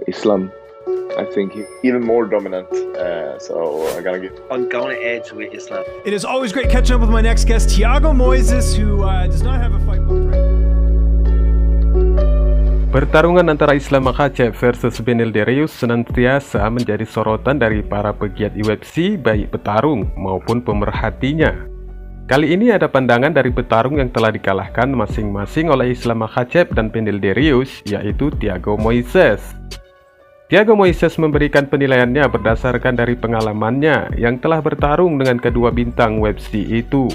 Islam. I think even more dominant. So I'm gonna get on going edge with Islam. It is always great catching up with my next guest, Thiago Moises, who does not have a fight book right. Pertarungan antara Islam Makhacev versus beneil dariush senantiasa menjadi sorotan dari para pegiat UFC, baik petarung maupun pemerhatinya. Kali ini ada pandangan dari petarung yang telah dikalahkan masing-masing oleh Islam Makhacev dan beneil dariush, yaitu Thiago Moises. Thiago Moises memberikan penilaiannya berdasarkan dari pengalamannya yang telah bertarung dengan kedua bintang UFC itu.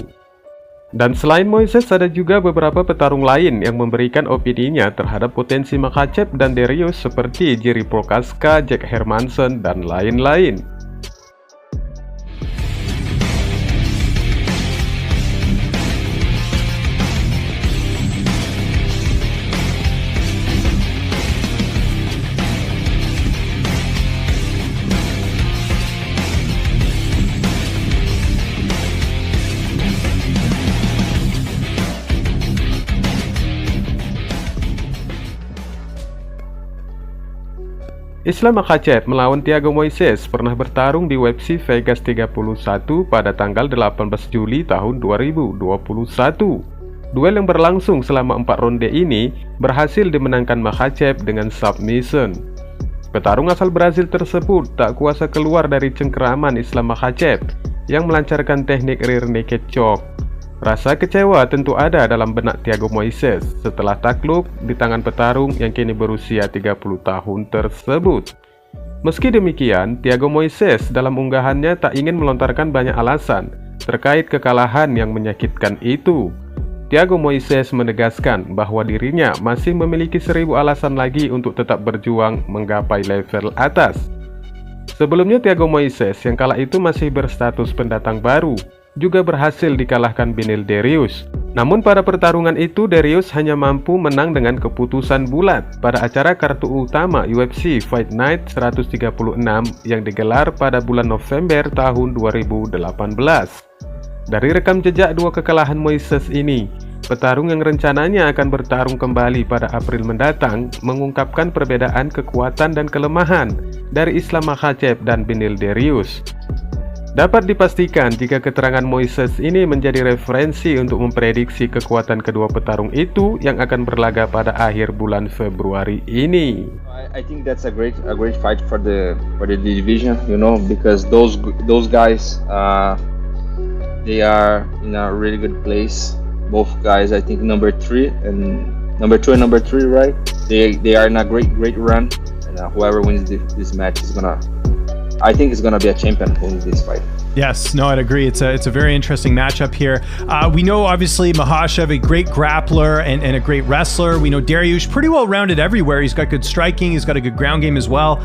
Dan selain Moises, ada juga beberapa petarung lain yang memberikan opininya terhadap potensi Makhacev dan dariush seperti Jiří Procházka, Jack Hermansson, dan lain-lain. Islam Makhacev melawan Thiago Moises pernah bertarung di UFC Vegas 31 pada tanggal 18 Juli tahun 2021. Duel yang berlangsung selama 4 ronde ini berhasil dimenangkan Makhacev dengan submission. Petarung asal Brazil tersebut tak kuasa keluar dari cengkeraman Islam Makhacev yang melancarkan teknik rear naked choke. Rasa kecewa tentu ada dalam benak Thiago Moises setelah takluk di tangan petarung yang kini berusia 30 tahun tersebut. Meski demikian, Thiago Moises dalam unggahannya tak ingin melontarkan banyak alasan terkait kekalahan yang menyakitkan itu. Thiago Moises menegaskan bahwa dirinya masih memiliki 1000 alasan lagi untuk tetap berjuang menggapai level atas. Sebelumnya Thiago Moises yang kala itu masih berstatus pendatang baru juga berhasil dikalahkan beneil dariush. Namun pada pertarungan itu Dariush hanya mampu menang dengan keputusan bulat pada acara kartu utama UFC Fight Night 136 yang digelar pada bulan November tahun 2018. Dari rekam jejak dua kekalahan Moises ini, petarung yang rencananya akan bertarung kembali pada April mendatang mengungkapkan perbedaan kekuatan dan kelemahan dari Islam Makhacev dan beneil dariush. Dapat dipastikan jika keterangan Moises ini menjadi referensi untuk memprediksi kekuatan kedua petarung itu yang akan berlaga pada akhir bulan Februari ini. I think that's a great fight for the division, you know, because those guys they are in a really good place. Both guys, I think number 2 and number 3, right? They are in a great run, and whoever wins this match is I think it's gonna be a champion who wins this fight. Yes, no, I'd agree. It's a very interesting matchup here. We know obviously Makhacev, a great grappler and a great wrestler. We know Dariush pretty well rounded everywhere. He's got good striking. He's got a good ground game as well.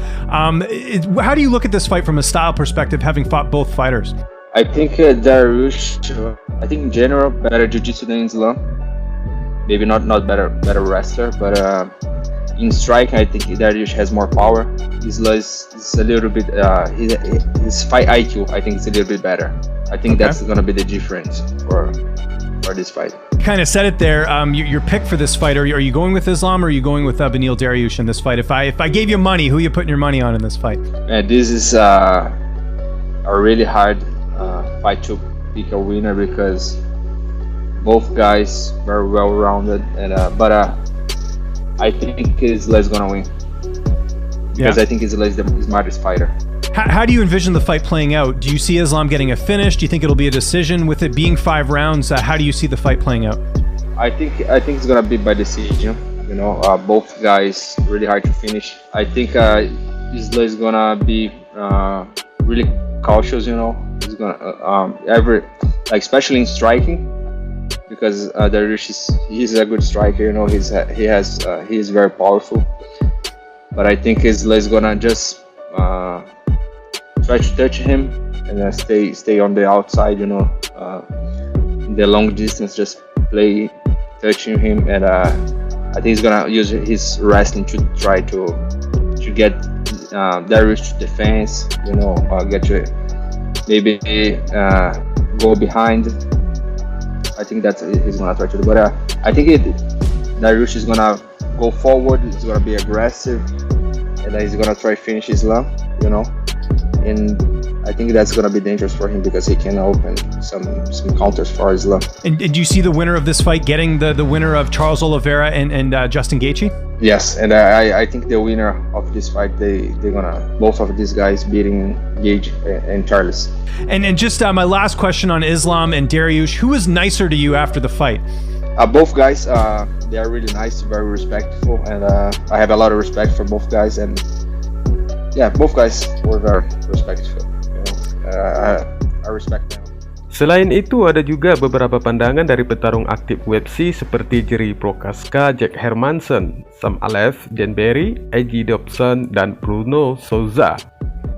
How do you look at this fight from a style perspective, having fought both fighters? I think Dariush, I think in general better jiu-jitsu than Islam. Maybe not better wrestler, but in striking, I think Dariush has more power. Islam is a little bit, his fight IQ, I think, is a little bit better. I think that's going to be the difference for this fight. Kind of said it there. Your pick for this fight, are you going with Islam or are you going with beneil dariush in this fight? If I gave you money, who are you putting your money on in this fight? This is a really hard fight to pick a winner because both guys very well rounded, and but I think Islam's gonna win because I think Islam is the smartest fighter. How do you envision the fight playing out? Do you see Islam getting a finish? Do you think it'll be a decision? With it being 5 rounds, how do you see the fight playing out? I think it's gonna be by decision. You know, both guys really hard to finish. I think Islam is gonna be really cautious. You know, he's gonna especially in striking. Because Dariush he's a good striker, you know. He is very powerful, but I think Islam is gonna just try to touch him and stay on the outside, you know, in the long distance, just play touching him, and I think he's gonna use his wrestling to try to get Dariush to defense, you know, get to maybe go behind. I think that's he's gonna try to do, but I think Dariush is gonna go forward. He's gonna be aggressive, and then he's gonna try finish Islam, you know, and I think that's gonna be dangerous for him because he can open some counters for Islam. And did you see the winner of this fight getting the winner of Charles Oliveira and Justin Gaethje? Yes, and I think the winner of this fight, they're gonna, both of these guys beating Gage and Charles. And just my last question on Islam and Dariush, who was nicer to you after the fight? Both guys, they are really nice, very respectful, and I have a lot of respect for both guys. And yeah, both guys were very respectful. You know, I respect them. Selain itu, ada juga beberapa pandangan dari petarung aktif UFC seperti Jerry Prochaska, Jack Hermanson, Sam Alef, Jen Berry, A.G. Dobson, dan Bruno Souza.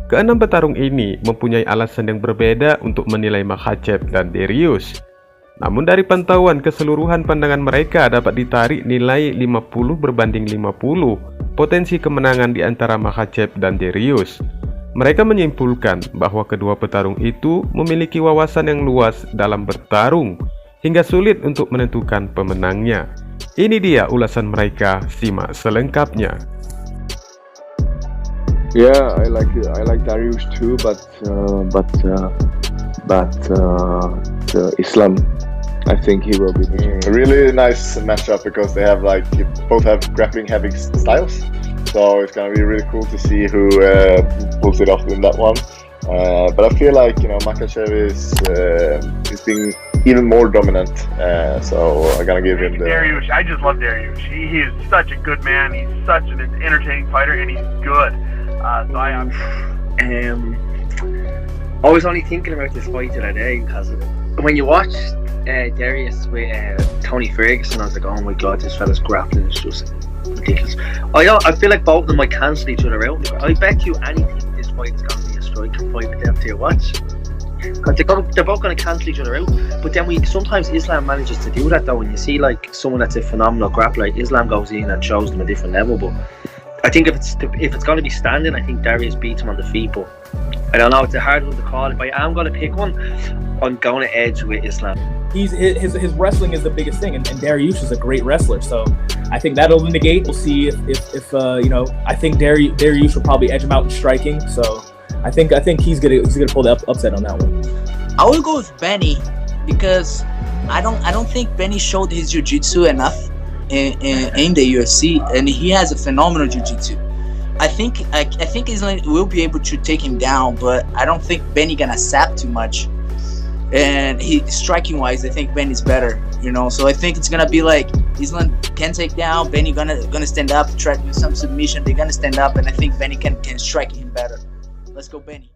Keenam petarung ini mempunyai alasan yang berbeda untuk menilai Makhacev dan Dariush. Namun dari pantauan keseluruhan pandangan mereka dapat ditarik nilai 50 berbanding 50 potensi kemenangan di antara Makhacev dan Dariush. Mereka menyimpulkan bahwa kedua petarung itu memiliki wawasan yang luas dalam bertarung hingga sulit untuk menentukan pemenangnya. Ini dia ulasan mereka, simak selengkapnya. Yeah, I like Dariush too, but Islam, I think he will be a really nice matchup because they have both have grappling heavy styles. So it's gonna be really cool to see who pulls it off in that one. But I feel like Makhacev is being even more dominant. So I'm gonna give him the. Dariush, I just love Dariush. He is such a good man. He's such an entertaining fighter, and he's good. So I was only thinking about this fight the other day because when you watch Darius with Tony Ferguson, I was like, oh my god, this fella's grappling is just ridiculous. I feel like both of them might cancel each other out. I bet you anything this fight is going to be a striking fight with them to watch. Because they're both going to cancel each other out. But then sometimes Islam manages to do that though. When you see like someone that's a phenomenal grappler, like Islam goes in and shows them a different level. But I think if it's going to be standing, I think Darius beats him on the feet. But I don't know, it's a hard one to call. If I am going to pick one, I'm going to edge with Islam. His wrestling is the biggest thing, and Dariush is a great wrestler. So I think that'll negate. We'll see if I think Dariush will probably edge him out in striking. So I think he's gonna pull the upset on that one. I would go with Benny because I don't think Benny showed his jiu-jitsu enough in the UFC, and he has a phenomenal jiu-jitsu. I think Islam will be able to take him down, but I don't think Benny gonna sap too much. And striking wise, I think Benny's better, So I think it's gonna be like Islam can take down, Benny gonna stand up, try to do some submission. They're gonna stand up, and I think Benny can strike him better. Let's go, Benny.